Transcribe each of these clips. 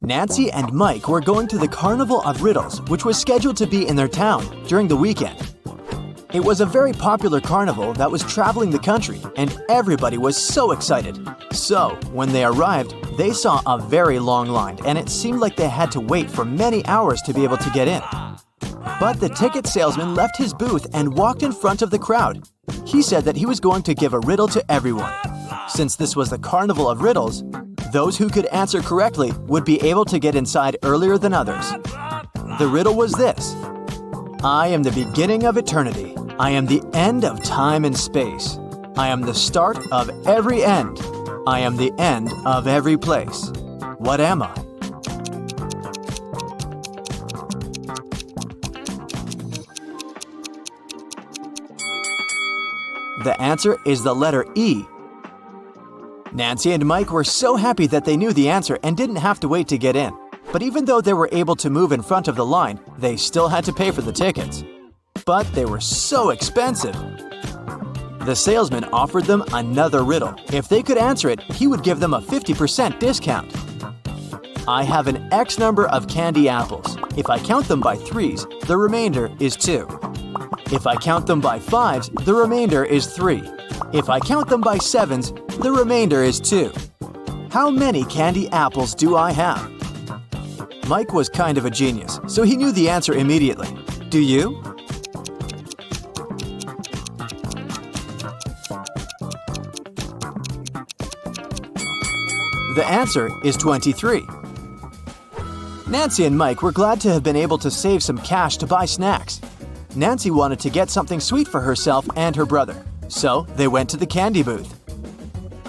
Nancy and Mike were going to the Carnival of Riddles, which was scheduled to be in their town during the weekend. It was a very popular carnival that was traveling the country, and everybody was so excited. So, when they arrived, they saw a very long line, and it seemed like they had to wait for many hours to be able to get in. But the ticket salesman left his booth and walked in front of the crowd. He said that he was going to give a riddle to everyone. Since this was the Carnival of Riddles, those who could answer correctly would be able to get inside earlier than others. The riddle was this: I am the beginning of eternity. I am the end of time and space. I am the start of every end. I am the end of every place. What am I? The answer is the letter E. Nancy and Mike were so happy that they knew the answer and didn't have to wait to get in. But even though they were able to move in front of the line, they still had to pay for the tickets. But they were so expensive. The salesman offered them another riddle. If they could answer it, he would give them a 50% discount. I have an X number of candy apples. If I count them by threes, the remainder is 2. If I count them by fives, the remainder is 3. If I count them by sevens, the remainder is 2. How many candy apples do I have? Mike was kind of a genius, so he knew the answer immediately. Do you? The answer is 23. Nancy and Mike were glad to have been able to save some cash to buy snacks. Nancy wanted to get something sweet for herself and her brother, so they went to the candy booth.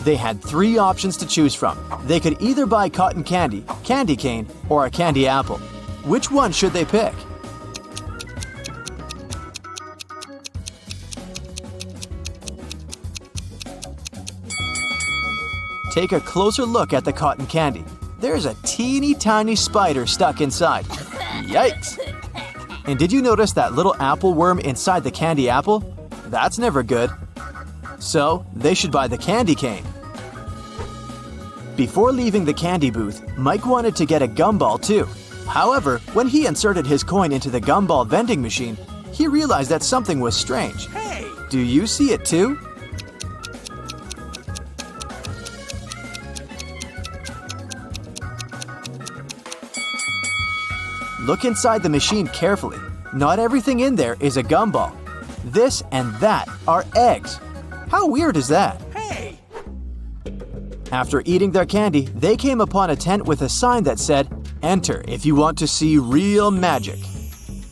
They had 3 options to choose from. They could either buy cotton candy, candy cane, or a candy apple. Which one should they pick? Take a closer look at the cotton candy. There's a teeny tiny spider stuck inside. Yikes! And did you notice that little apple worm inside the candy apple? That's never good. So, they should buy the candy cane. Before leaving the candy booth, Mike wanted to get a gumball too. However, when he inserted his coin into the gumball vending machine, he realized that something was strange. Hey! Do you see it too? Look inside the machine carefully. Not everything in there is a gumball. This and that are eggs. How weird is that? Hey! After eating their candy, they came upon a tent with a sign that said, "Enter if you want to see real magic."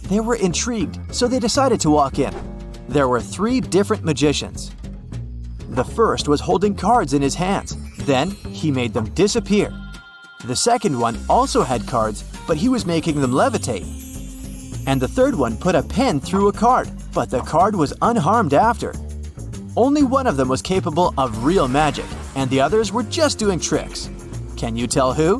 They were intrigued, so they decided to walk in. There were 3 different magicians. The first was holding cards in his hands. Then he made them disappear. The second one also had cards, but he was making them levitate. And the third one put a pen through a card, but the card was unharmed after. Only one of them was capable of real magic, and the others were just doing tricks. Can you tell who?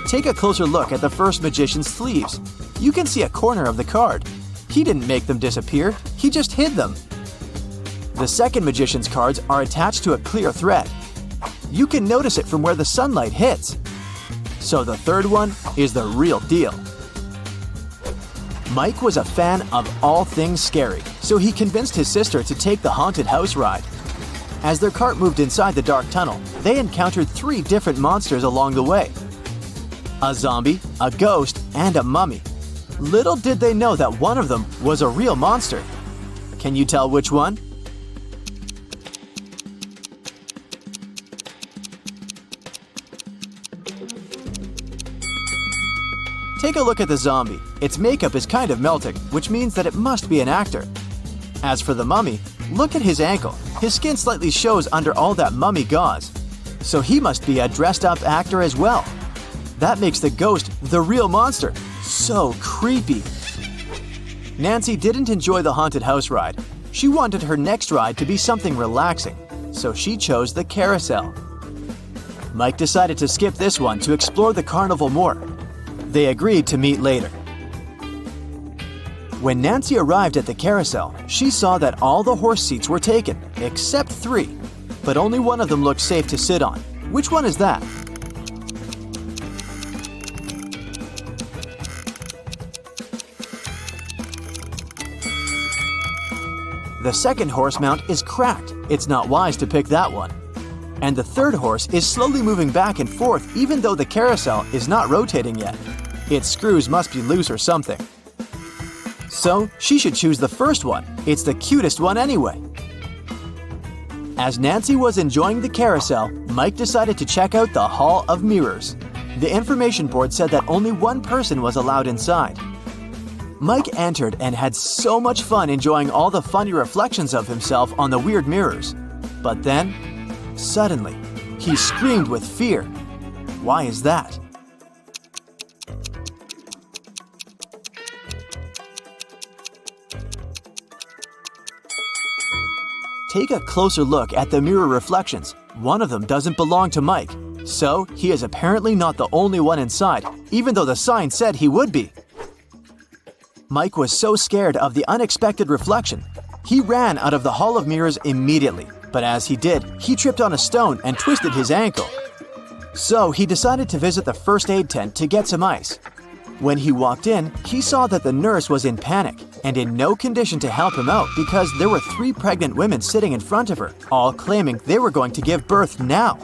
Take a closer look at the first magician's sleeves. You can see a corner of the card. He didn't make them disappear, he just hid them. The second magician's cards are attached to a clear thread. You can notice it from where the sunlight hits. So the third one is the real deal. Mike was a fan of all things scary, so he convinced his sister to take the haunted house ride. As their cart moved inside the dark tunnel, they encountered 3 different monsters along the way: a zombie, a ghost, and a mummy. Little did they know that one of them was a real monster. Can you tell which one? Take a look at the zombie. Its makeup is kind of melting, which means that it must be an actor. As for the mummy, look at his ankle. His skin slightly shows under all that mummy gauze. So he must be a dressed-up actor as well. That makes the ghost the real monster. So creepy. Nancy didn't enjoy the haunted house ride. She wanted her next ride to be something relaxing, so she chose the carousel. Mike decided to skip this one to explore the carnival more. They agreed to meet later. When Nancy arrived at the carousel, she saw that all the horse seats were taken, except 3. But only one of them looked safe to sit on. Which one is that? The second horse mount is cracked. It's not wise to pick that one. And the third horse is slowly moving back and forth even though the carousel is not rotating yet. Its screws must be loose or something. So she should choose the first one. It's the cutest one anyway. As Nancy was enjoying the carousel, Mike decided to check out the Hall of Mirrors. The information board said that only one person was allowed inside. Mike entered and had so much fun enjoying all the funny reflections of himself on the weird mirrors. But then, suddenly, he screamed with fear. Why is that? Take a closer look at the mirror reflections. One of them doesn't belong to Mike, so he is apparently not the only one inside, even though the sign said he would be. Mike was so scared of the unexpected reflection, he ran out of the Hall of Mirrors immediately, but as he did, he tripped on a stone and twisted his ankle. So he decided to visit the first aid tent to get some ice. When he walked in, he saw that the nurse was in panic and in no condition to help him out because there were 3 pregnant women sitting in front of her, all claiming they were going to give birth now.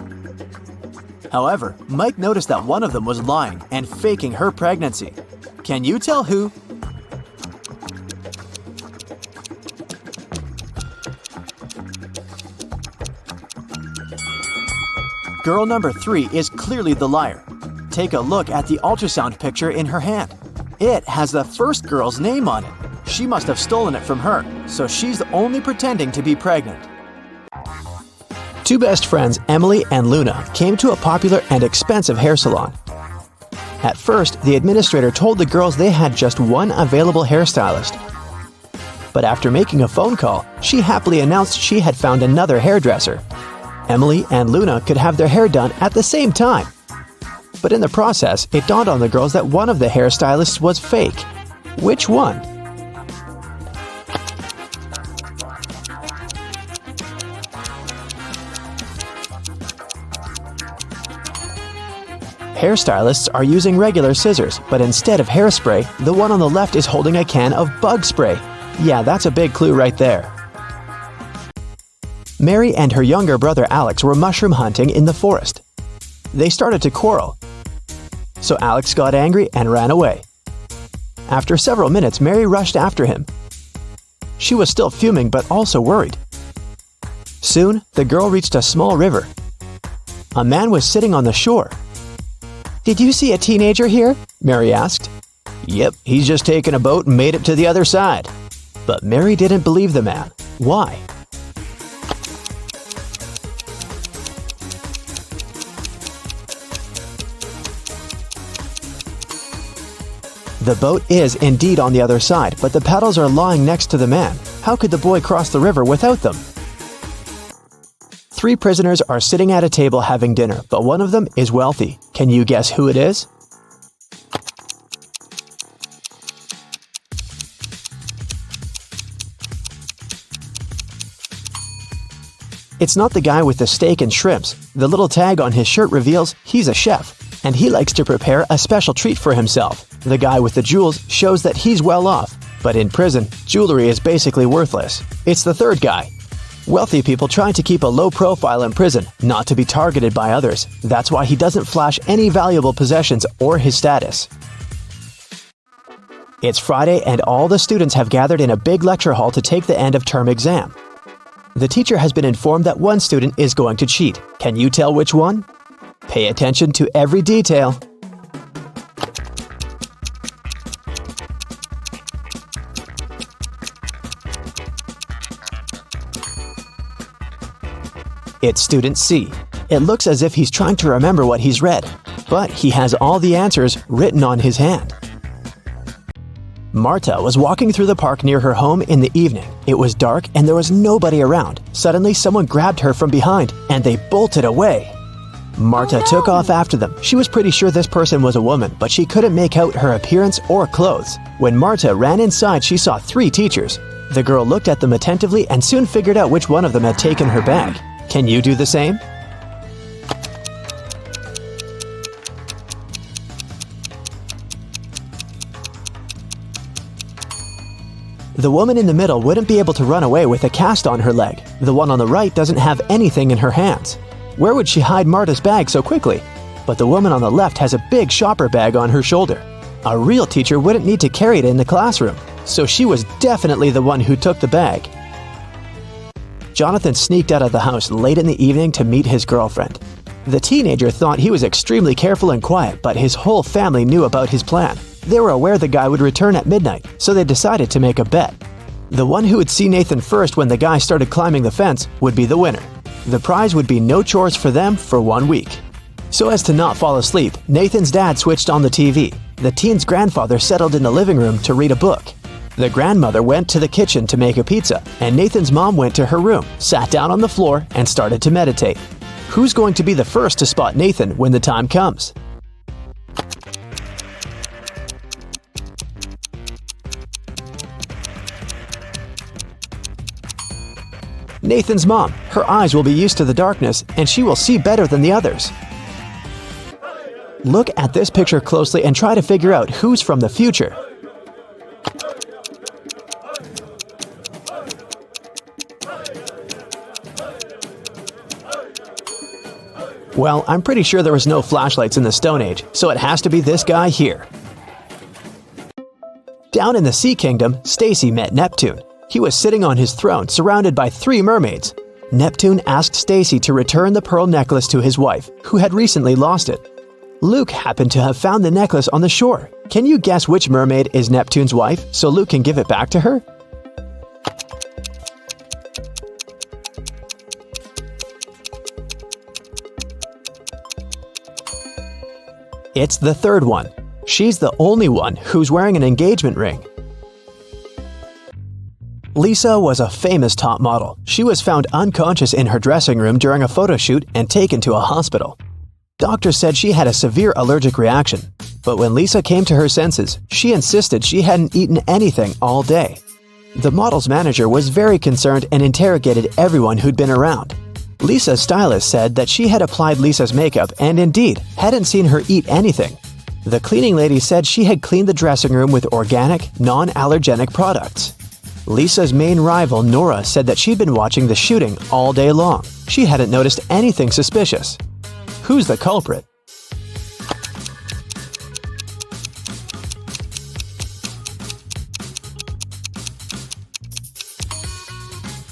However, Mike noticed that one of them was lying and faking her pregnancy. Can you tell who? Girl number 3 is clearly the liar. Take a look at the ultrasound picture in her hand. It has the first girl's name on it. She must have stolen it from her, so she's only pretending to be pregnant. 2 best friends, Emily and Luna, came to a popular and expensive hair salon. At first, the administrator told the girls they had just one available hairstylist. But after making a phone call, she happily announced she had found another hairdresser. Emily and Luna could have their hair done at the same time. But in the process, it dawned on the girls that one of the hairstylists was fake. Which one? Hairstylists are using regular scissors, but instead of hairspray, the one on the left is holding a can of bug spray. Yeah, that's a big clue right there. Mary and her younger brother Alex were mushroom hunting in the forest. They started to quarrel. So Alex got angry and ran away. After several minutes, Mary rushed after him. She was still fuming but also worried. Soon, the girl reached a small river. A man was sitting on the shore. "Did you see a teenager here?" Mary asked. "Yep, he's just taken a boat and made it to the other side." But Mary didn't believe the man. Why? The boat is indeed on the other side, but the paddles are lying next to the man. How could the boy cross the river without them? 3 prisoners are sitting at a table having dinner, but one of them is wealthy. Can you guess who it is? It's not the guy with the steak and shrimps. The little tag on his shirt reveals he's a chef, and he likes to prepare a special treat for himself. The guy with the jewels shows that he's well off, but in prison, jewelry is basically worthless. It's the third guy. Wealthy people try to keep a low profile in prison, not to be targeted by others. That's why he doesn't flash any valuable possessions or his status. It's Friday and all the students have gathered in a big lecture hall to take the end of term exam. The teacher has been informed that one student is going to cheat. Can you tell which one? Pay attention to every detail. It's student C. It looks as if he's trying to remember what he's read, but he has all the answers written on his hand. Marta was walking through the park near her home in the evening. It was dark and there was nobody around. Suddenly, someone grabbed her from behind and they bolted away. Marta took off after them. She was pretty sure this person was a woman, but she couldn't make out her appearance or clothes. When Marta ran inside, she saw 3 teachers. The girl looked at them attentively and soon figured out which one of them had taken her bag. Can you do the same? The woman in the middle wouldn't be able to run away with a cast on her leg. The one on the right doesn't have anything in her hands. Where would she hide Marta's bag so quickly? But the woman on the left has a big shopper bag on her shoulder. A real teacher wouldn't need to carry it in the classroom, so she was definitely the one who took the bag. Jonathan sneaked out of the house late in the evening to meet his girlfriend. The teenager thought he was extremely careful and quiet, but his whole family knew about his plan. They were aware the guy would return at midnight, so they decided to make a bet. The one who would see Nathan first when the guy started climbing the fence would be the winner. The prize would be no chores for them for 1 week. So as to not fall asleep, Nathan's dad switched on the TV. The teen's grandfather settled in the living room to read a book. The grandmother went to the kitchen to make a pizza, and Nathan's mom went to her room, sat down on the floor, and started to meditate. Who's going to be the first to spot Nathan when the time comes? Nathan's mom. Her eyes will be used to the darkness, and she will see better than the others. Look at this picture closely and try to figure out who's from the future. Well, I'm pretty sure there was no flashlights in the Stone Age, so it has to be this guy here. Down in the Sea Kingdom, Stacy met Neptune. He was sitting on his throne, surrounded by 3 mermaids. Neptune asked Stacy to return the pearl necklace to his wife, who had recently lost it. Luke happened to have found the necklace on the shore. Can you guess which mermaid is Neptune's wife, so Luke can give it back to her? It's the third one. She's the only one who's wearing an engagement ring. Lisa was a famous top model. She was found unconscious in her dressing room during a photo shoot and taken to a hospital. Doctors said she had a severe allergic reaction, but when Lisa came to her senses, she insisted she hadn't eaten anything all day. The model's manager was very concerned and interrogated everyone who'd been around. Lisa's stylist said that she had applied Lisa's makeup and indeed hadn't seen her eat anything. The cleaning lady said she had cleaned the dressing room with organic, non-allergenic products. Lisa's main rival, Nora, said that she'd been watching the shooting all day long. She hadn't noticed anything suspicious. Who's the culprit?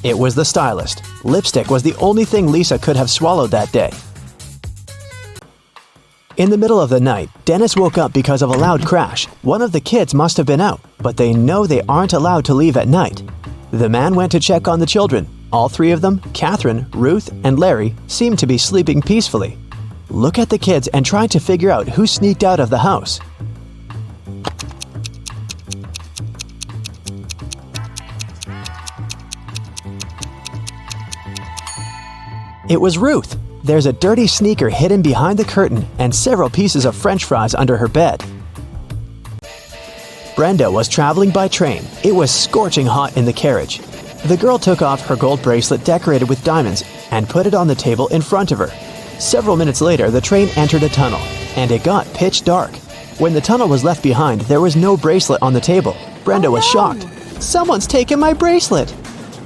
It was the stylist. Lipstick was the only thing Lisa could have swallowed that day. In the middle of the night, Dennis woke up because of a loud crash. One of the kids must have been out, but they know they aren't allowed to leave at night. The man went to check on the children. All 3 of them, Catherine, Ruth, and Larry, seemed to be sleeping peacefully. Look at the kids and try to figure out who sneaked out of the house. It was Ruth. There's a dirty sneaker hidden behind the curtain and several pieces of French fries under her bed. Brenda was traveling by train. It was scorching hot in the carriage. The girl took off her gold bracelet decorated with diamonds and put it on the table in front of her. Several minutes later, the train entered a tunnel, and it got pitch dark. When the tunnel was left behind, there was no bracelet on the table. Brenda was shocked. "Someone's taken my bracelet!"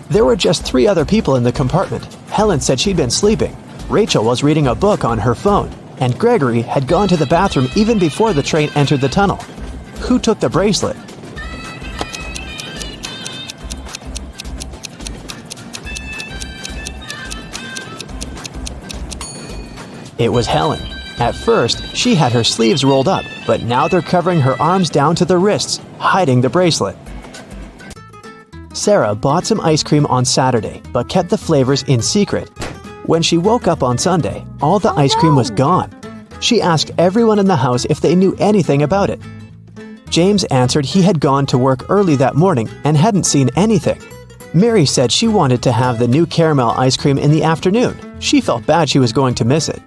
There were just 3 other people in the compartment. Helen said she'd been sleeping. Rachel was reading a book on her phone, and Gregory had gone to the bathroom even before the train entered the tunnel. Who took the bracelet? It was Helen. At first, she had her sleeves rolled up, but now they're covering her arms down to the wrists, hiding the bracelet. Sarah bought some ice cream on Saturday, but kept the flavors in secret. When she woke up on Sunday, all the ice cream was gone. She asked everyone in the house if they knew anything about it. James answered he had gone to work early that morning and hadn't seen anything. Mary said she wanted to have the new caramel ice cream in the afternoon. She felt bad she was going to miss it.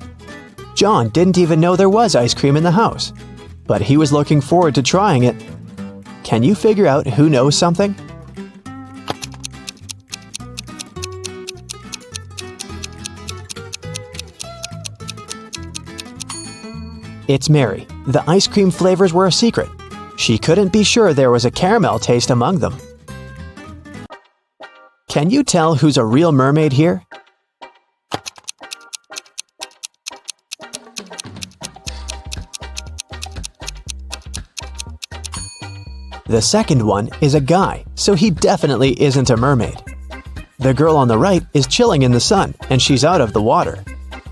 John didn't even know there was ice cream in the house, but he was looking forward to trying it. Can you figure out who knows something? It's Mary. The ice cream flavors were a secret. She couldn't be sure there was a caramel taste among them. Can you tell who's a real mermaid here? The second one is a guy, so he definitely isn't a mermaid. The girl on the right is chilling in the sun, and she's out of the water.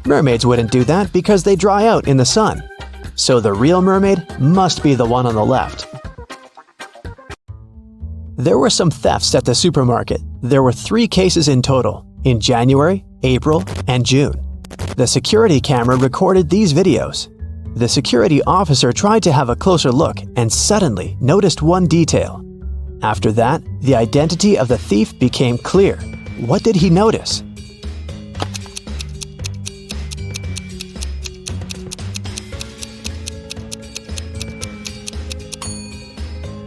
Mermaids wouldn't do that because they dry out in the sun. So the real mermaid must be the one on the left. There were some thefts at the supermarket. There were 3 cases in total, in January, April, and June. The security camera recorded these videos. The security officer tried to have a closer look and suddenly noticed one detail. After that, the identity of the thief became clear. What did he notice?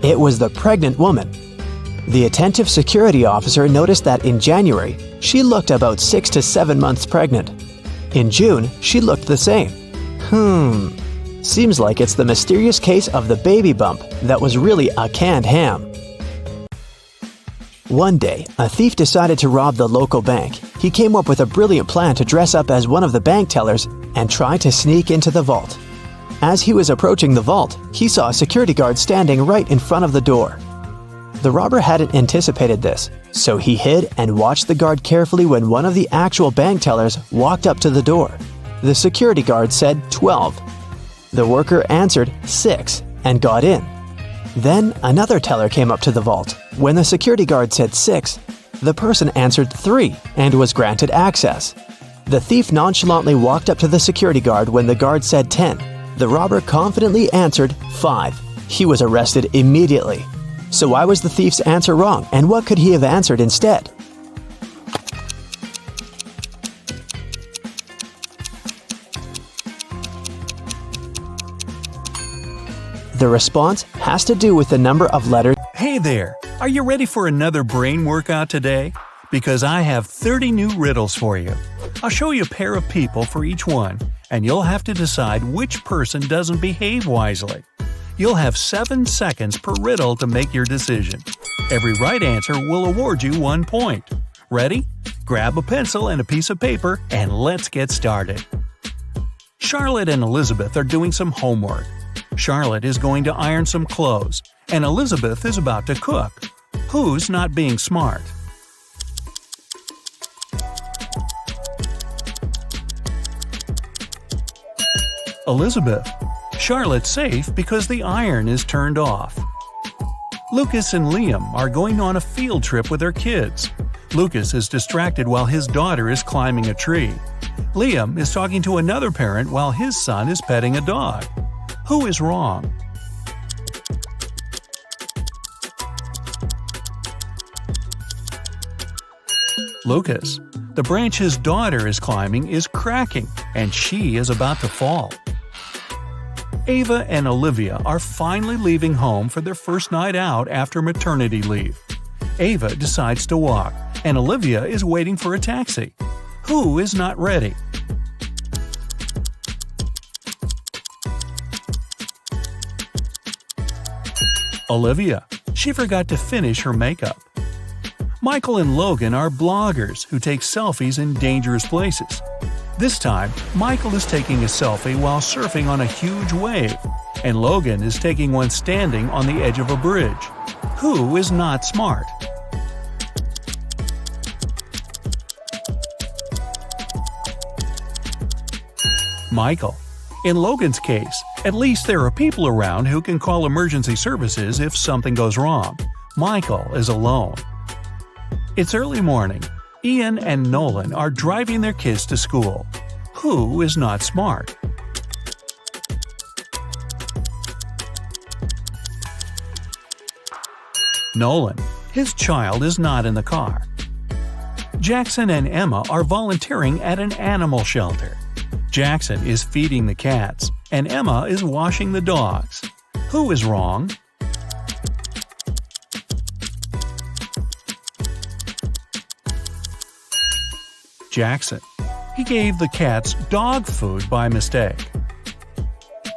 It was the pregnant woman. The attentive security officer noticed that in January, she looked about 6 to 7 months pregnant. In June, she looked the same. Seems like it's the mysterious case of the baby bump that was really a canned ham. One day, a thief decided to rob the local bank. He came up with a brilliant plan to dress up as one of the bank tellers and try to sneak into the vault. As he was approaching the vault, he saw a security guard standing right in front of the door. The robber hadn't anticipated this, so he hid and watched the guard carefully when one of the actual bank tellers walked up to the door. The security guard said 12. The worker answered 6 and got in. Then another teller came up to the vault. When the security guard said 6, the person answered 3 and was granted access. The thief nonchalantly walked up to the security guard when the guard said 10. The robber confidently answered 5. He was arrested immediately. So why was the thief's answer wrong, and what could he have answered instead? The response has to do with the number of letters. Hey there! Are you ready for another brain workout today? Because I have 30 new riddles for you. I'll show you a pair of people for each one, and you'll have to decide which person doesn't behave wisely. You'll have 7 seconds per riddle to make your decision. Every right answer will award you 1 point. Ready? Grab a pencil and a piece of paper, and let's get started. Charlotte and Elizabeth are doing some homework. Charlotte is going to iron some clothes, and Elizabeth is about to cook. Who's not being smart? Elizabeth. Charlotte's safe because the iron is turned off. Lucas and Liam are going on a field trip with their kids. Lucas is distracted while his daughter is climbing a tree. Liam is talking to another parent while his son is petting a dog. Who is wrong? Lucas. The branch his daughter is climbing is cracking, and she is about to fall. Ava and Olivia are finally leaving home for their first night out after maternity leave. Ava decides to walk, and Olivia is waiting for a taxi. Who is not ready? Olivia. She forgot to finish her makeup. Michael and Logan are bloggers who take selfies in dangerous places. This time, Michael is taking a selfie while surfing on a huge wave, and Logan is taking one standing on the edge of a bridge. Who is not smart? Michael. In Logan's case, at least there are people around who can call emergency services if something goes wrong. Michael is alone. It's early morning. Ian and Nolan are driving their kids to school. Who is not smart? Nolan. His child is not in the car. Jackson and Emma are volunteering at an animal shelter. Jackson is feeding the cats, and Emma is washing the dogs. Who is wrong? Jackson. He gave the cats dog food by mistake.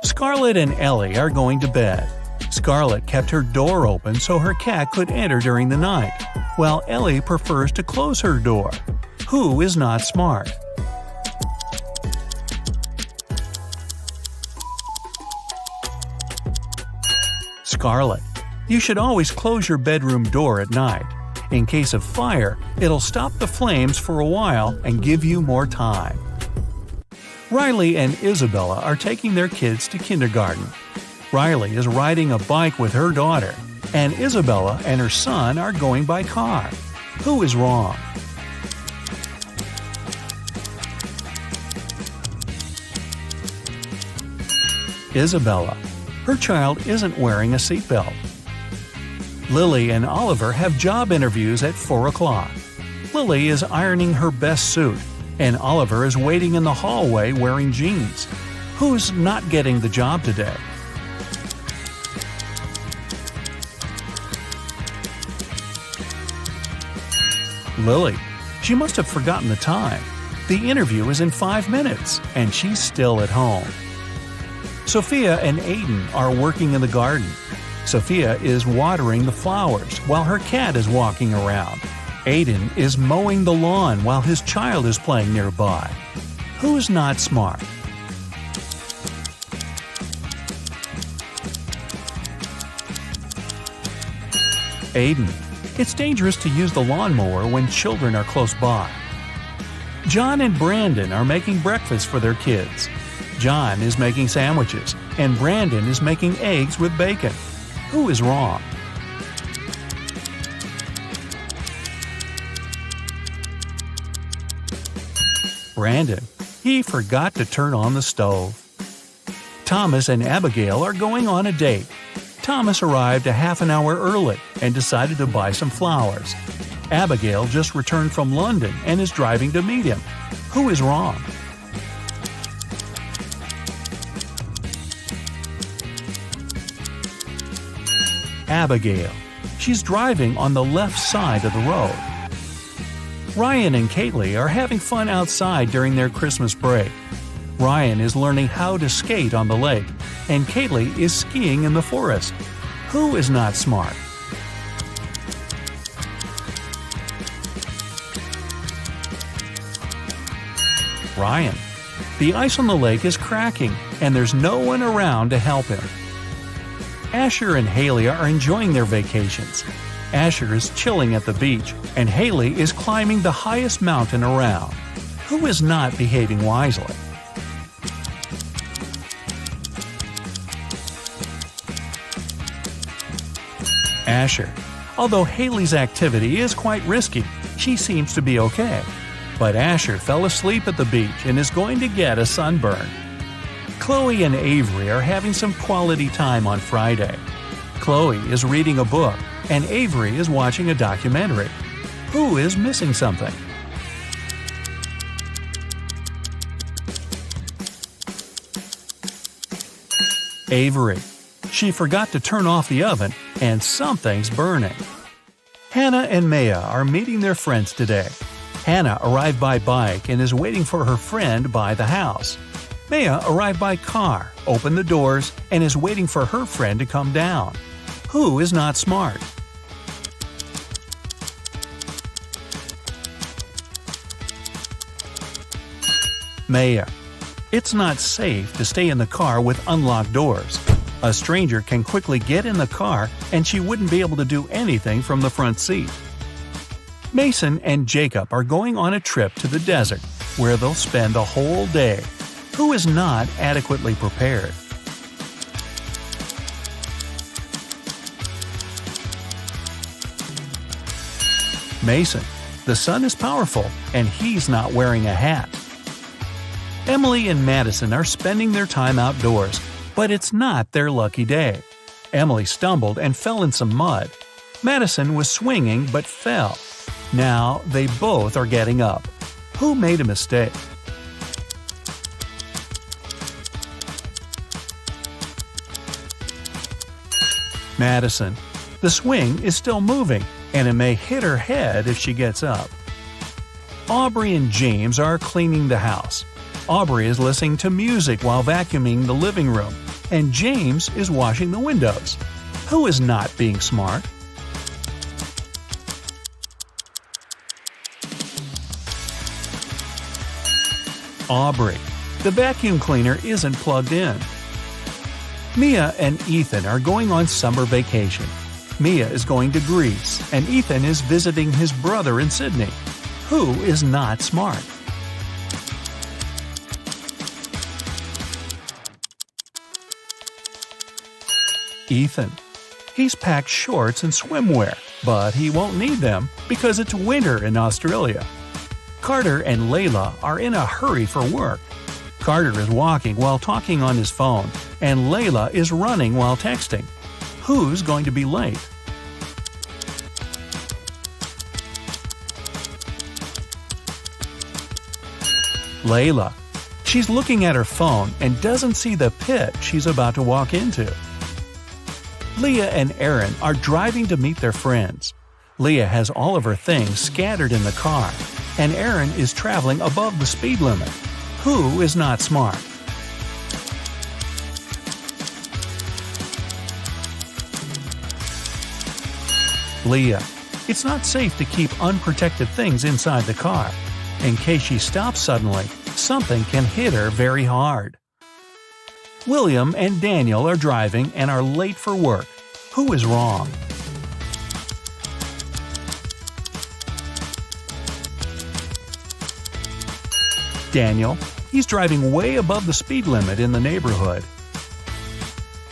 Scarlett and Ellie are going to bed. Scarlett kept her door open so her cat could enter during the night, while Ellie prefers to close her door. Who is not smart? Scarlett. You should always close your bedroom door at night. In case of fire, it'll stop the flames for a while and give you more time. Riley and Isabella are taking their kids to kindergarten. Riley is riding a bike with her daughter, and Isabella and her son are going by car. Who is wrong? Isabella. Her child isn't wearing a seatbelt. Lily and Oliver have job interviews at 4 o'clock. Lily is ironing her best suit, and Oliver is waiting in the hallway wearing jeans. Who's not getting the job today? Lily. She must have forgotten the time. The interview is in 5 minutes, and she's still at home. Sophia and Aiden are working in the garden. Sophia is watering the flowers while her cat is walking around. Aiden is mowing the lawn while his child is playing nearby. Who's not smart? Aiden. It's dangerous to use the lawnmower when children are close by. John and Brandon are making breakfast for their kids. John is making sandwiches, and Brandon is making eggs with bacon. Who is wrong? Brandon. He forgot to turn on the stove. Thomas and Abigail are going on a date. Thomas arrived a half an hour early and decided to buy some flowers. Abigail just returned from London and is driving to meet him. Who is wrong? Abigail. She's driving on the left side of the road. Ryan and Kaylee are having fun outside during their Christmas break. Ryan is learning how to skate on the lake, and Kaylee is skiing in the forest. Who is not smart? Ryan. The ice on the lake is cracking, and there's no one around to help him. Asher and Haley are enjoying their vacations. Asher is chilling at the beach, and Haley is climbing the highest mountain around. Who is not behaving wisely? Asher. Although Haley's activity is quite risky, she seems to be okay. But Asher fell asleep at the beach and is going to get a sunburn. Chloe and Avery are having some quality time on Friday. Chloe is reading a book, and Avery is watching a documentary. Who is missing something? Avery. She forgot to turn off the oven, and something's burning. Hannah and Maya are meeting their friends today. Hannah arrived by bike and is waiting for her friend by the house. Maya arrived by car, opened the doors, and is waiting for her friend to come down. Who is not smart? Maya. It's not safe to stay in the car with unlocked doors. A stranger can quickly get in the car and she wouldn't be able to do anything from the front seat. Mason and Jacob are going on a trip to the desert, where they'll spend the whole day. Who is not adequately prepared? Mason. The sun is powerful, and he's not wearing a hat. Emily and Madison are spending their time outdoors, but it's not their lucky day. Emily stumbled and fell in some mud. Madison was swinging but fell. Now they both are getting up. Who made a mistake? Madison. The swing is still moving, and it may hit her head if she gets up. Aubrey and James are cleaning the house. Aubrey is listening to music while vacuuming the living room, and James is washing the windows. Who is not being smart? Aubrey. The vacuum cleaner isn't plugged in. Mia and Ethan are going on summer vacation. Mia is going to Greece, and Ethan is visiting his brother in Sydney. Who is not smart? Ethan. He's packed shorts and swimwear, but he won't need them because it's winter in Australia. Carter and Layla are in a hurry for work. Carter is walking while talking on his phone, and Layla is running while texting. Who's going to be late? Layla. She's looking at her phone and doesn't see the pit she's about to walk into. Leah and Aaron are driving to meet their friends. Leah has all of her things scattered in the car, and Aaron is traveling above the speed limit. Who is not smart? Leah. It's not safe to keep unprotected things inside the car. In case she stops suddenly, something can hit her very hard. William and Daniel are driving and are late for work. Who is wrong? Daniel. He's driving way above the speed limit in the neighborhood.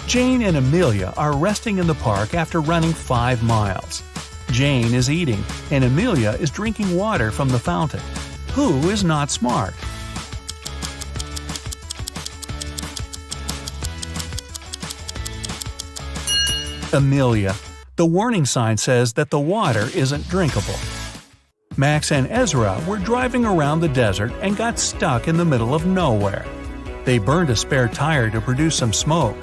Jane and Amelia are resting in the park after running 5 miles. Jane is eating, and Amelia is drinking water from the fountain. Who is not smart? Amelia. The warning sign says that the water isn't drinkable. Max and Ezra were driving around the desert and got stuck in the middle of nowhere. They burned a spare tire to produce some smoke.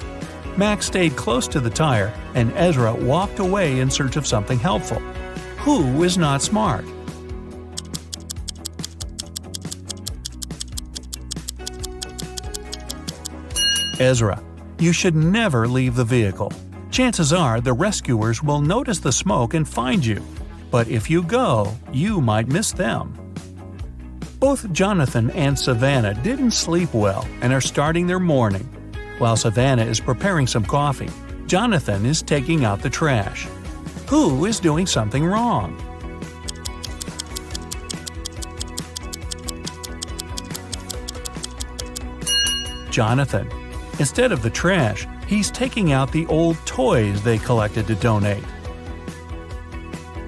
Max stayed close to the tire, and Ezra walked away in search of something helpful. Who is not smart? Ezra. You should never leave the vehicle. Chances are the rescuers will notice the smoke and find you. But if you go, you might miss them. Both Jonathan and Savannah didn't sleep well and are starting their morning. While Savannah is preparing some coffee, Jonathan is taking out the trash. Who is doing something wrong? Jonathan. Instead of the trash, he's taking out the old toys they collected to donate.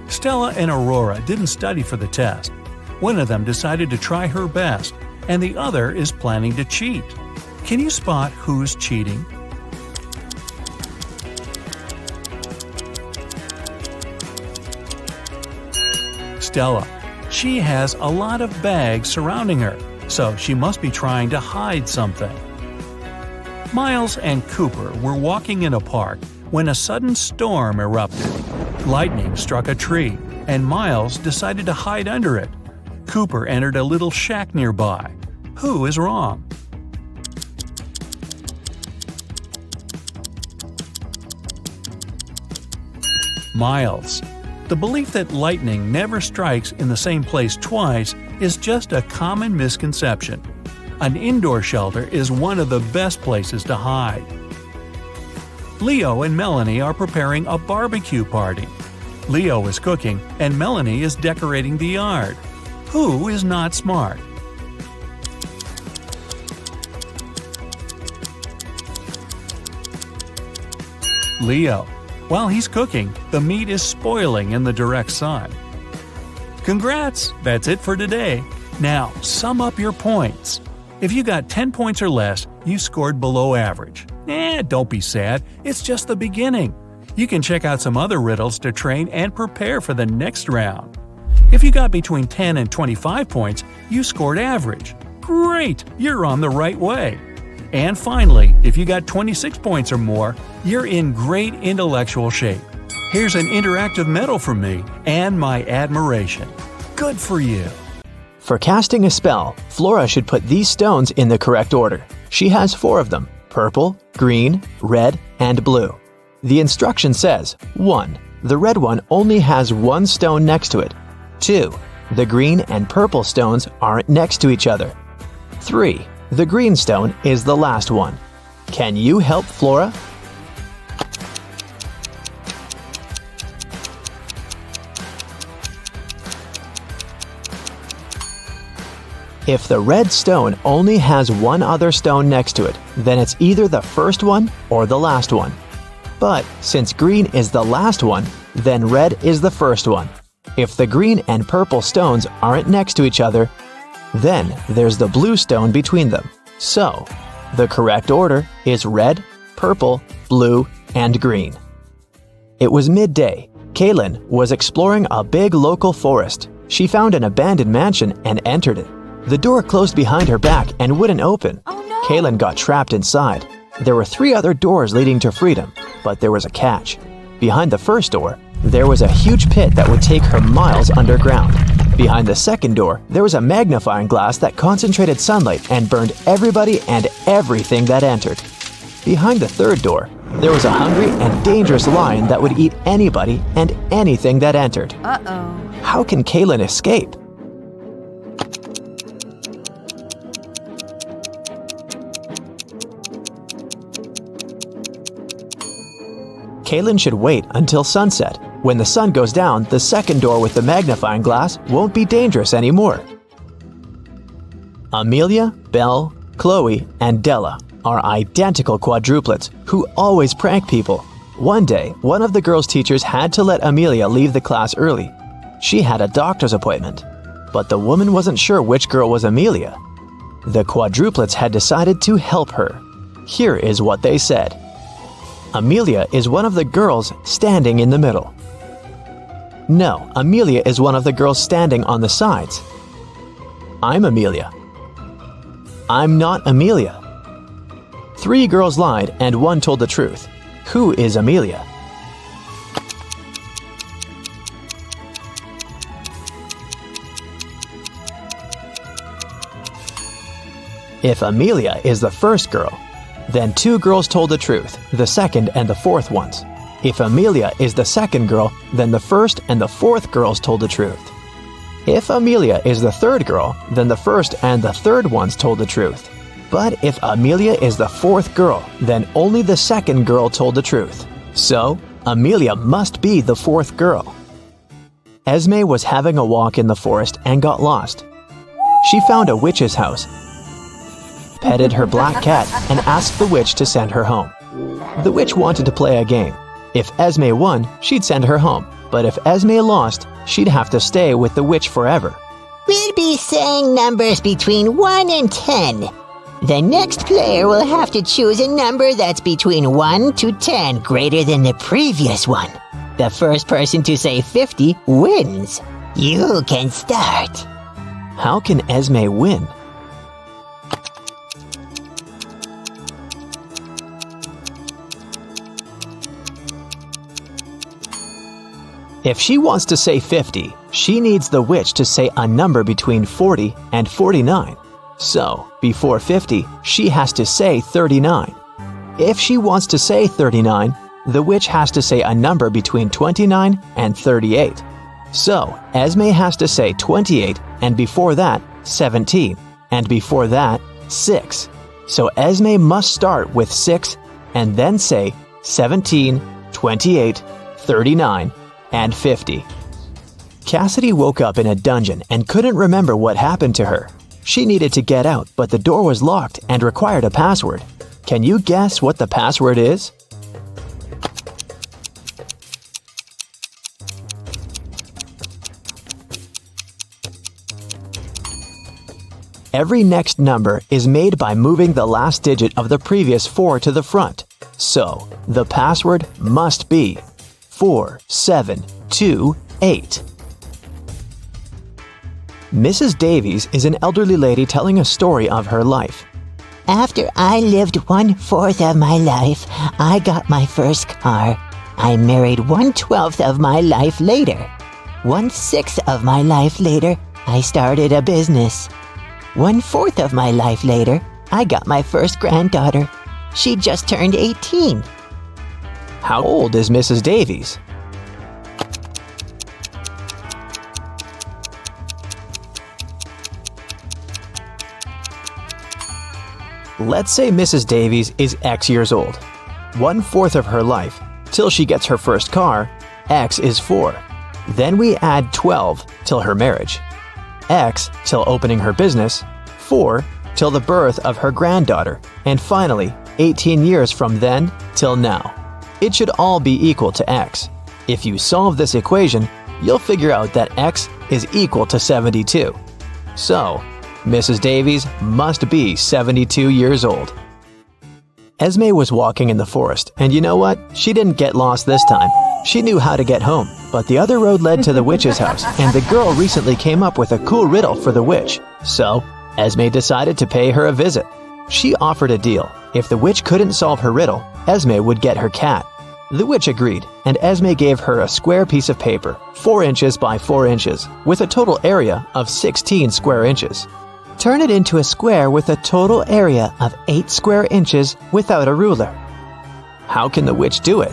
Stella and Aurora didn't study for the test. One of them decided to try her best, and the other is planning to cheat. Can you spot who's cheating? Stella. She has a lot of bags surrounding her, so she must be trying to hide something. Miles and Cooper were walking in a park when a sudden storm erupted. Lightning struck a tree, and Miles decided to hide under it. Cooper entered a little shack nearby. Who is wrong? Miles. The belief that lightning never strikes in the same place twice is just a common misconception. An indoor shelter is one of the best places to hide. Leo and Melanie are preparing a barbecue party. Leo is cooking, and Melanie is decorating the yard. Who is not smart? Leo. While he's cooking, the meat is spoiling in the direct sun. Congrats! That's it for today. Now, sum up your points. If you got 10 points or less, you scored below average. Don't be sad, it's just the beginning. You can check out some other riddles to train and prepare for the next round. If you got between 10 and 25 points, you scored average. Great! You're on the right way. And finally, if you got 26 points or more, you're in great intellectual shape. Here's an interactive medal from me and my admiration. Good for you! For casting a spell, Flora should put these stones in the correct order. She has 4 of them: purple, green, red, and blue. The instruction says: 1. The red one only has 1 stone next to it. 2. The green and purple stones aren't next to each other. 3. The green stone is the last one. Can you help Flora? If the red stone only has 1 other stone next to it, then it's either the first one or the last one. But since green is the last one, then red is the first one. If the green and purple stones aren't next to each other, then there's the blue stone between them. So, the correct order is red, purple, blue, and green. It was midday. Kaylin was exploring a big local forest. She found an abandoned mansion and entered it. The door closed behind her back and wouldn't open. Oh no! Kaylin got trapped inside. There were 3 other doors leading to freedom, but there was a catch. Behind the first door, there was a huge pit that would take her miles underground. Behind the second door, there was a magnifying glass that concentrated sunlight and burned everybody and everything that entered. Behind the third door, there was a hungry and dangerous lion that would eat anybody and anything that entered. Uh-oh. How can Kaylin escape? Kaylin should wait until sunset. When the sun goes down, the second door with the magnifying glass won't be dangerous anymore. Amelia, Belle, Chloe, and Della are identical quadruplets who always prank people. One day, one of the girls' teachers had to let Amelia leave the class early. She had a doctor's appointment, but the woman wasn't sure which girl was Amelia. The quadruplets had decided to help her. Here is what they said. Amelia is one of the girls standing in the middle. No, Amelia is one of the girls standing on the sides. I'm Amelia. I'm not Amelia. 3 girls lied and 1 told the truth. Who is Amelia? If Amelia is the first girl, then 2 girls told the truth, the second and the fourth ones. If Amelia is the second girl, then the first and the fourth girls told the truth. If Amelia is the third girl, then the first and the third ones told the truth. But if Amelia is the fourth girl, then only the second girl told the truth. So, Amelia must be the fourth girl. Esme was having a walk in the forest and got lost. She found a witch's house, petted her black cat, and asked the witch to send her home. The witch wanted to play a game. If Esme won, she'd send her home. But if Esme lost, she'd have to stay with the witch forever. We'll be saying numbers between 1 and 10. The next player will have to choose a number that's between 1 to 10 greater than the previous one. The first person to say 50 wins. You can start. How can Esme win? If she wants to say 50, she needs the witch to say a number between 40 and 49. So, before 50, she has to say 39. If she wants to say 39, the witch has to say a number between 29 and 38. So, Esme has to say 28, and before that, 17, and before that, 6. So Esme must start with 6 and then say 17, 28, 39, and 50. Cassidy woke up in a dungeon and couldn't remember what happened to her. She needed to get out, but the door was locked and required a password. Can you guess what the password is? Every next number is made by moving the last digit of the previous 4 to the front. So, the password must be 4728. Mrs. Davies is an elderly lady telling a story of her life. After I lived 1/4 of my life, I got my first car. I married 1/12 of my life later. 1/6 of my life later, I started a business. 1/4 of my life later, I got my first granddaughter. She just turned 18. How old is Mrs. Davies? Let's say Mrs. Davies is X years old. 1/4 of her life, till she gets her first car, X is 4. Then we add 12 till her marriage. X till opening her business, 4 till the birth of her granddaughter, and finally 18 years from then till now. It should all be equal to X. If you solve this equation, you'll figure out that X is equal to 72. So, Mrs. Davies must be 72 years old. Esme was walking in the forest, and you know what? She didn't get lost this time. She knew how to get home, but the other road led to the witch's house, and the girl recently came up with a cool riddle for the witch. So, Esme decided to pay her a visit. She offered a deal. If the witch couldn't solve her riddle, Esme would get her cat. The witch agreed, and Esme gave her a square piece of paper, 4 inches by 4 inches, with a total area of 16 square inches. Turn it into a square with a total area of 8 square inches without a ruler. How can the witch do it?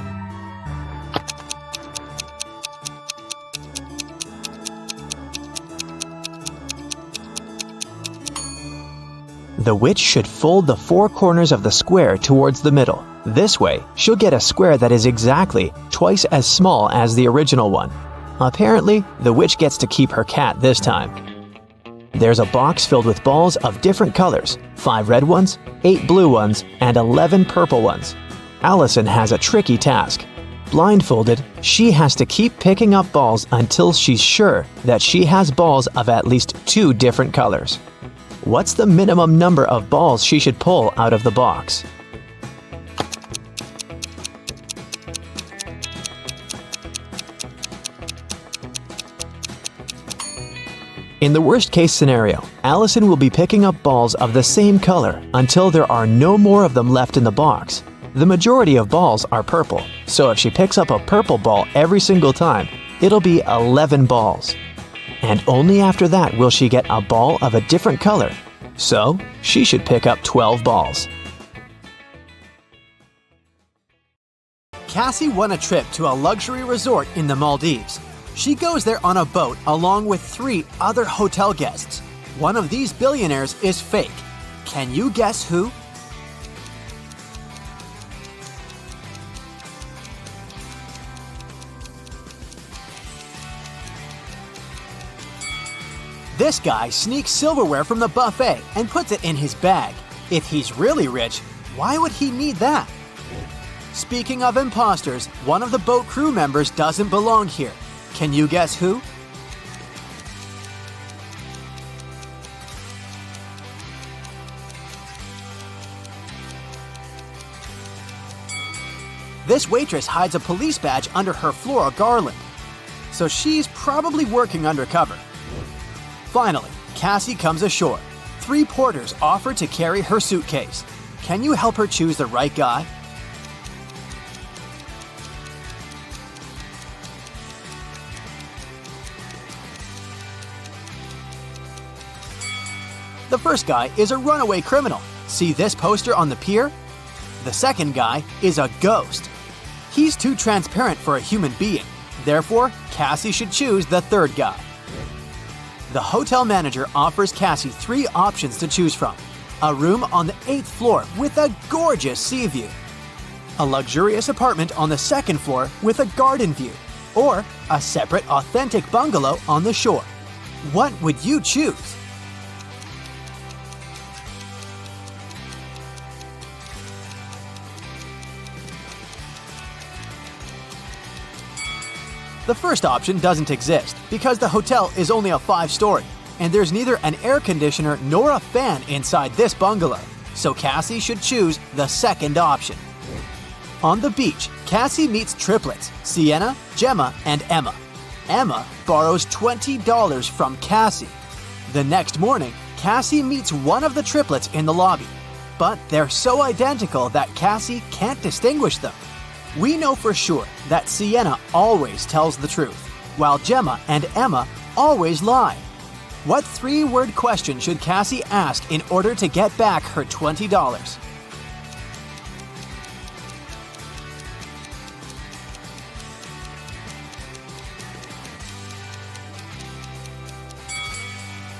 The witch should fold the 4 corners of the square towards the middle. This way, she'll get a square that is exactly twice as small as the original one. Apparently, the witch gets to keep her cat this time. There's a box filled with balls of different colors, 5 red ones, 8 blue ones, and 11 purple ones. Allison has a tricky task. Blindfolded, she has to keep picking up balls until she's sure that she has balls of at least 2 different colors. What's the minimum number of balls she should pull out of the box? In the worst-case scenario, Allison will be picking up balls of the same color until there are no more of them left in the box. The majority of balls are purple, so if she picks up a purple ball every single time, it'll be 11 balls. And only after that will she get a ball of a different color. So, she should pick up 12 balls. Cassie won a trip to a luxury resort in the Maldives. She goes there on a boat along with 3 other hotel guests. One of these billionaires is fake. Can you guess who? This guy sneaks silverware from the buffet and puts it in his bag. If he's really rich, why would he need that? Speaking of imposters, one of the boat crew members doesn't belong here. Can you guess who? This waitress hides a police badge under her floral garland, so she's probably working undercover. Finally, Cassie comes ashore. 3 porters offer to carry her suitcase. Can you help her choose the right guy? The first guy is a runaway criminal. See this poster on the pier? The second guy is a ghost. He's too transparent for a human being. Therefore, Cassie should choose the third guy. The hotel manager offers Cassie 3 options to choose from. A room on the 8th floor with a gorgeous sea view. A luxurious apartment on the 2nd floor with a garden view. Or a separate authentic bungalow on the shore. What would you choose? The first option doesn't exist because the hotel is only a 5-story, and there's neither an air conditioner nor a fan inside this bungalow, so Cassie should choose the second option. On the beach, Cassie meets triplets, Sienna, Gemma, and Emma. Emma borrows $20 from Cassie. The next morning, Cassie meets one of the triplets in the lobby. but they're so identical that Cassie can't distinguish them. We know for sure that Sienna always tells the truth, while Gemma and Emma always lie. What three-word question should Cassie ask in order to get back her $20?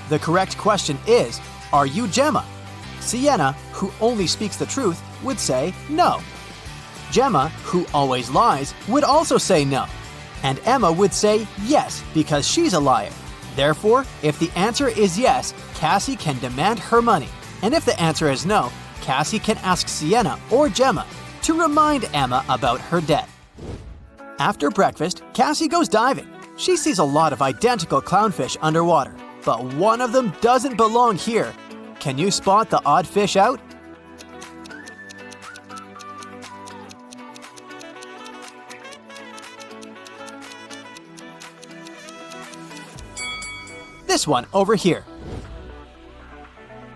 The correct question is, are you Gemma? Sienna, who only speaks the truth, would say no. Gemma, who always lies, would also say no. And Emma would say yes because she's a liar. Therefore, if the answer is yes, Cassie can demand her money. And if the answer is no, Cassie can ask Sienna or Gemma to remind Emma about her debt. After breakfast, Cassie goes diving. She sees a lot of identical clownfish underwater, but one of them doesn't belong here. Can you spot the odd fish out? This one over here.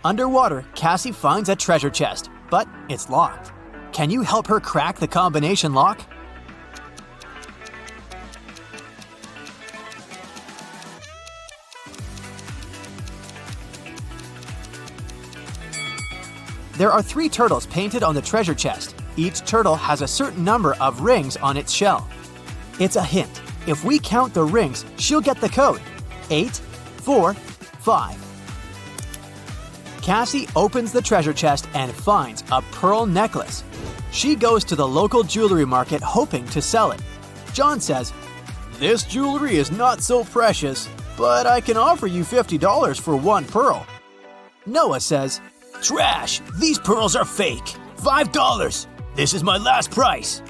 Underwater, Cassie finds a treasure chest, but it's locked. Can you help her crack the combination lock? There are 3 turtles painted on the treasure chest. Each turtle has a certain number of rings on its shell. It's a hint. If we count the rings, she'll get the code. 8, 4, 5. Cassie opens the treasure chest and finds a pearl necklace. She goes to the local jewelry market hoping to sell it. John says, "This jewelry is not so precious, but I can offer you $50 for one pearl." Noah says, "Trash! These pearls are fake! $5! This is my last price!"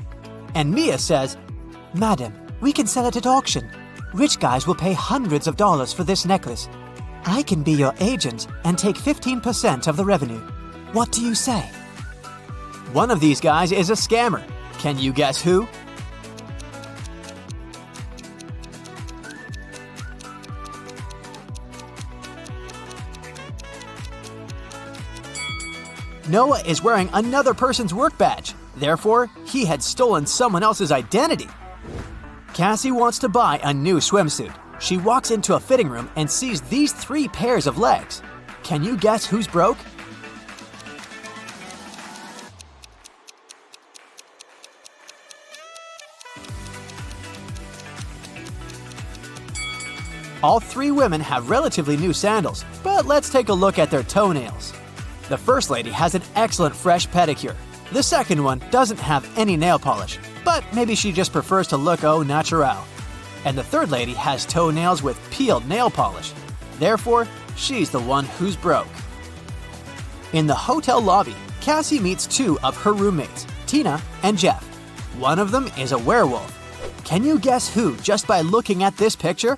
And Mia says, "Madam, we can sell it at auction. Rich guys will pay hundreds of dollars for this necklace. I can be your agent and take 15% of the revenue. What do you say?" One of these guys is a scammer. Can you guess who? Noah is wearing another person's work badge. Therefore, he had stolen someone else's identity. Cassie wants to buy a new swimsuit. She walks into a fitting room and sees these 3 pairs of legs. Can you guess who's broke? All 3 women have relatively new sandals, but let's take a look at their toenails. The first lady has an excellent fresh pedicure. The second one doesn't have any nail polish, but maybe she just prefers to look au naturel. And the third lady has toenails with peeled nail polish. Therefore, she's the one who's broke. In the hotel lobby, Cassie meets 2 of her roommates, Tina and Jeff. One of them is a werewolf. Can you guess who just by looking at this picture?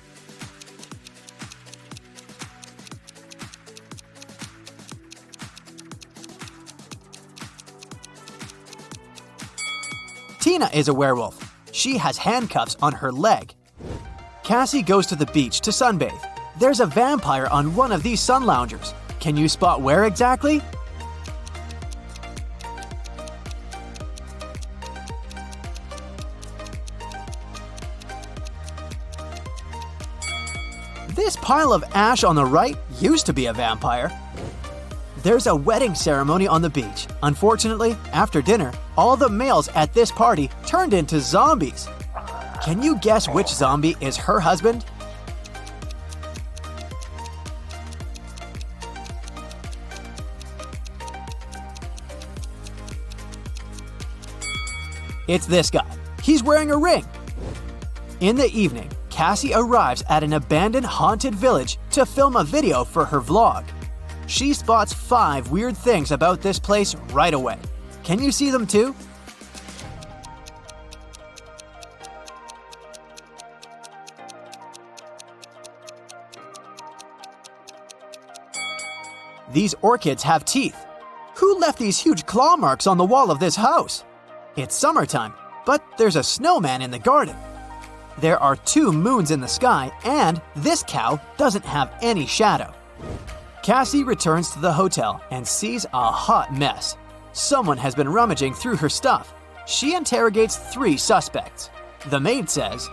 Tina is a werewolf. She has handcuffs on her leg. Cassie goes to the beach to sunbathe. There's a vampire on one of these sun loungers. Can you spot where exactly? This pile of ash on the right used to be a vampire. There's a wedding ceremony on the beach. Unfortunately, after dinner, all the males at this party turned into zombies. Can you guess which zombie is her husband? It's this guy. He's wearing a ring. In the evening, Cassie arrives at an abandoned haunted village to film a video for her vlog. She spots 5 weird things about this place right away. Can you see them too? These orchids have teeth. Who left these huge claw marks on the wall of this house? It's summertime, but there's a snowman in the garden. There are 2 moons in the sky, and this cow doesn't have any shadow. Cassie returns to the hotel and sees a hot mess. Someone has been rummaging through her stuff. She interrogates 3 suspects. The maid says,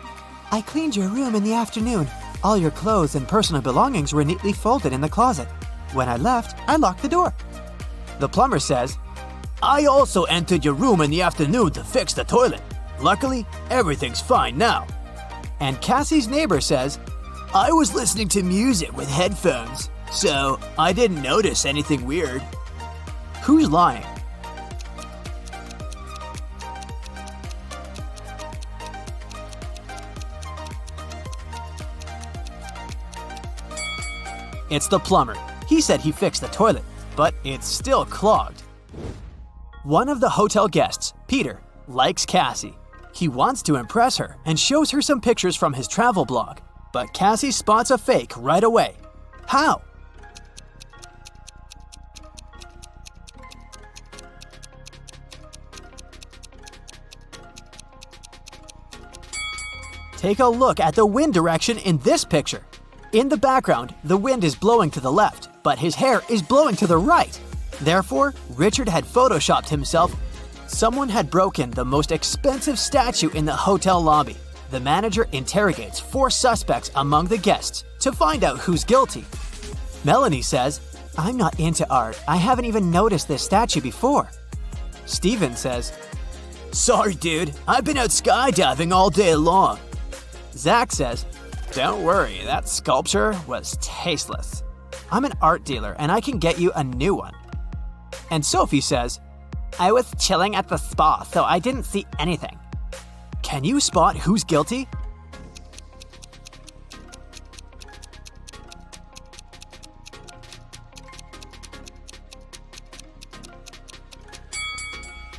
"I cleaned your room in the afternoon. All your clothes and personal belongings were neatly folded in the closet. When I left, I locked the door." The plumber says, "I also entered your room in the afternoon to fix the toilet. Luckily, everything's fine now." And Cassie's neighbor says, "I was listening to music with headphones, so I didn't notice anything weird." Who's lying? It's the plumber. He said he fixed the toilet, but it's still clogged. One of the hotel guests, Peter, likes Cassie. He wants to impress her and shows her some pictures from his travel blog, but Cassie spots a fake right away. How? Take a look at the wind direction in this picture. In the background, the wind is blowing to the left, but his hair is blowing to the right. Therefore, Richard had photoshopped himself. Someone had broken the most expensive statue in the hotel lobby. The manager interrogates 4 suspects among the guests to find out who's guilty. Melanie says, "I'm not into art. I haven't even noticed this statue before." Steven says, "Sorry, dude. I've been out skydiving all day long." Zach says, "Don't worry, that sculpture was tasteless. I'm an art dealer and I can get you a new one." And Sophie says, "I was chilling at the spa, so I didn't see anything." Can you spot who's guilty?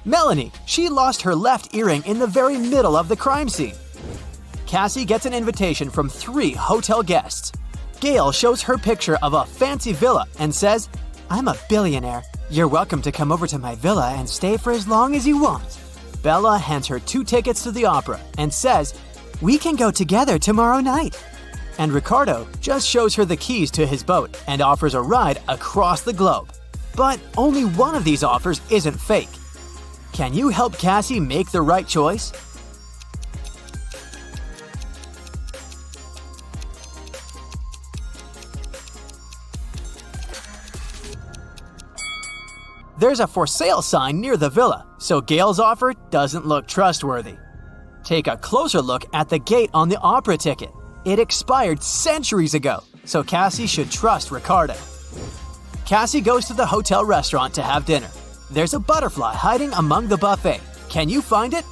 Melanie, she lost her left earring in the very middle of the crime scene. Cassie gets an invitation from 3 hotel guests. Gail shows her picture of a fancy villa and says, "I'm a billionaire. You're welcome to come over to my villa and stay for as long as you want." Bella hands her 2 tickets to the opera and says, "We can go together tomorrow night." And Ricardo just shows her the keys to his boat and offers a ride across the globe. But only one of these offers isn't fake. Can you help Cassie make the right choice? There's a for sale sign near the villa, so Gail's offer doesn't look trustworthy. Take a closer look at the gate on the opera ticket. It expired centuries ago, so Cassie should trust Ricardo. Cassie goes to the hotel restaurant to have dinner. There's a butterfly hiding among the buffet. Can you find it?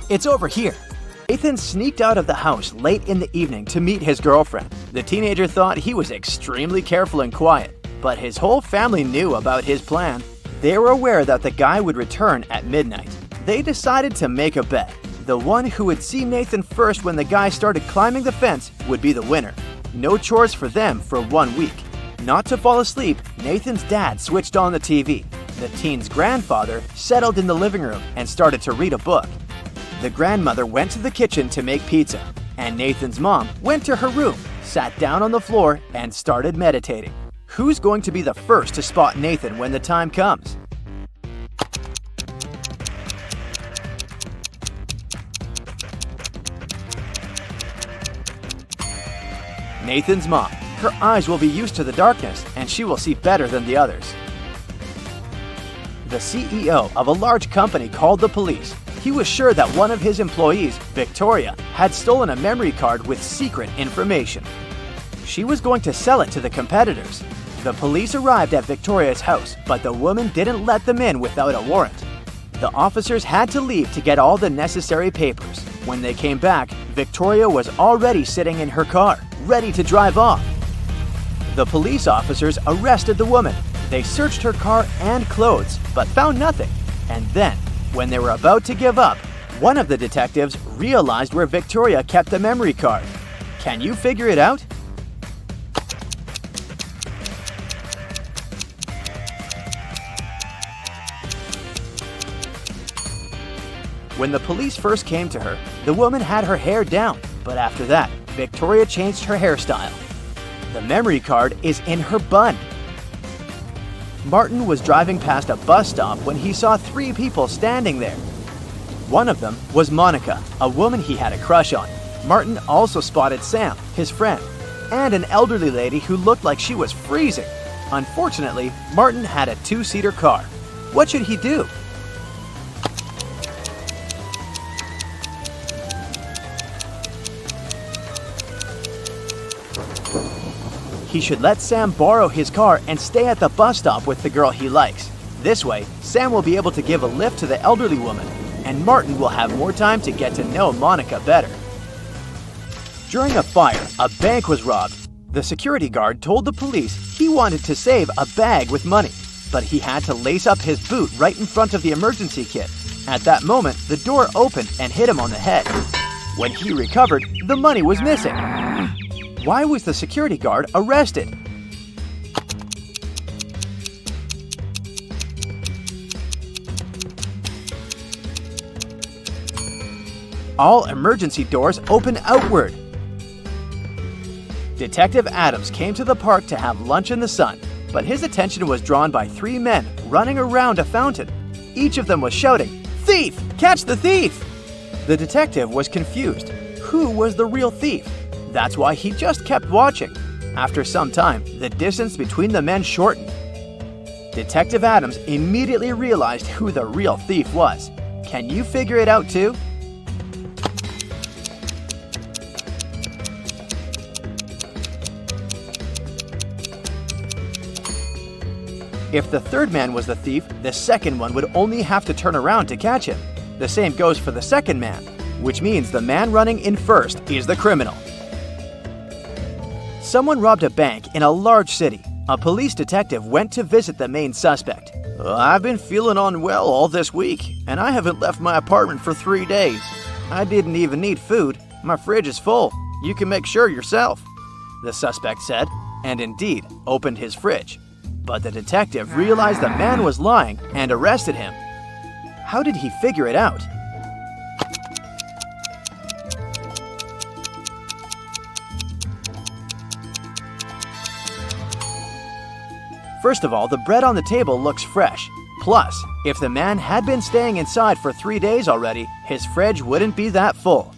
It's over here. Nathan sneaked out of the house late in the evening to meet his girlfriend. The teenager thought he was extremely careful and quiet, but his whole family knew about his plan. They were aware that the guy would return at midnight. They decided to make a bet. The one who would see Nathan first when the guy started climbing the fence would be the winner. No chores for them for 1 week. Not to fall asleep, Nathan's dad switched on the TV. The teen's grandfather settled in the living room and started to read a book. The grandmother went to the kitchen to make pizza, and Nathan's mom went to her room, sat down on the floor, and started meditating. Who's going to be the first to spot Nathan when the time comes? Nathan's mom. Her eyes will be used to the darkness, and she will see better than the others. The CEO of a large company called the police. He was sure that one of his employees, Victoria, had stolen a memory card with secret information. She was going to sell it to the competitors. The police arrived at Victoria's house, but the woman didn't let them in without a warrant. The officers had to leave to get all the necessary papers. When they came back, Victoria was already sitting in her car, ready to drive off. The police officers arrested the woman. They searched her car and clothes, but found nothing. And then, when they were about to give up, one of the detectives realized where Victoria kept the memory card. Can you figure it out? When the police first came to her, the woman had her hair down, but after that, Victoria changed her hairstyle. The memory card is in her bun. Martin was driving past a bus stop when he saw 3 people standing there. One of them was Monica, a woman he had a crush on. Martin also spotted Sam, his friend, and an elderly lady who looked like she was freezing. Unfortunately, Martin had a 2-seater car. What should he do? He should let Sam borrow his car and stay at the bus stop with the girl he likes. This way, Sam will be able to give a lift to the elderly woman, and Martin will have more time to get to know Monica better. During a fire, a bank was robbed. The security guard told the police he wanted to save a bag with money, but he had to lace up his boot right in front of the emergency kit. At that moment, the door opened and hit him on the head. When he recovered, the money was missing. Why was the security guard arrested? All emergency doors open outward. Detective Adams came to the park to have lunch in the sun, but his attention was drawn by 3 men running around a fountain. Each of them was shouting, "Thief! Catch the thief!" The detective was confused. Who was the real thief? That's why he just kept watching. After some time, the distance between the men shortened. Detective Adams immediately realized who the real thief was. Can you figure it out too? If the third man was the thief, the second one would only have to turn around to catch him. The same goes for the second man, which means the man running in first is the criminal. Someone robbed a bank in a large city. A police detective went to visit the main suspect. "I've been feeling unwell all this week, and I haven't left my apartment for 3 days. I didn't even need food. My fridge is full. You can make sure yourself," the suspect said, and indeed opened his fridge. But the detective realized the man was lying and arrested him. How did he figure it out? First of all, the bread on the table looks fresh. Plus, if the man had been staying inside for 3 days already, his fridge wouldn't be that full.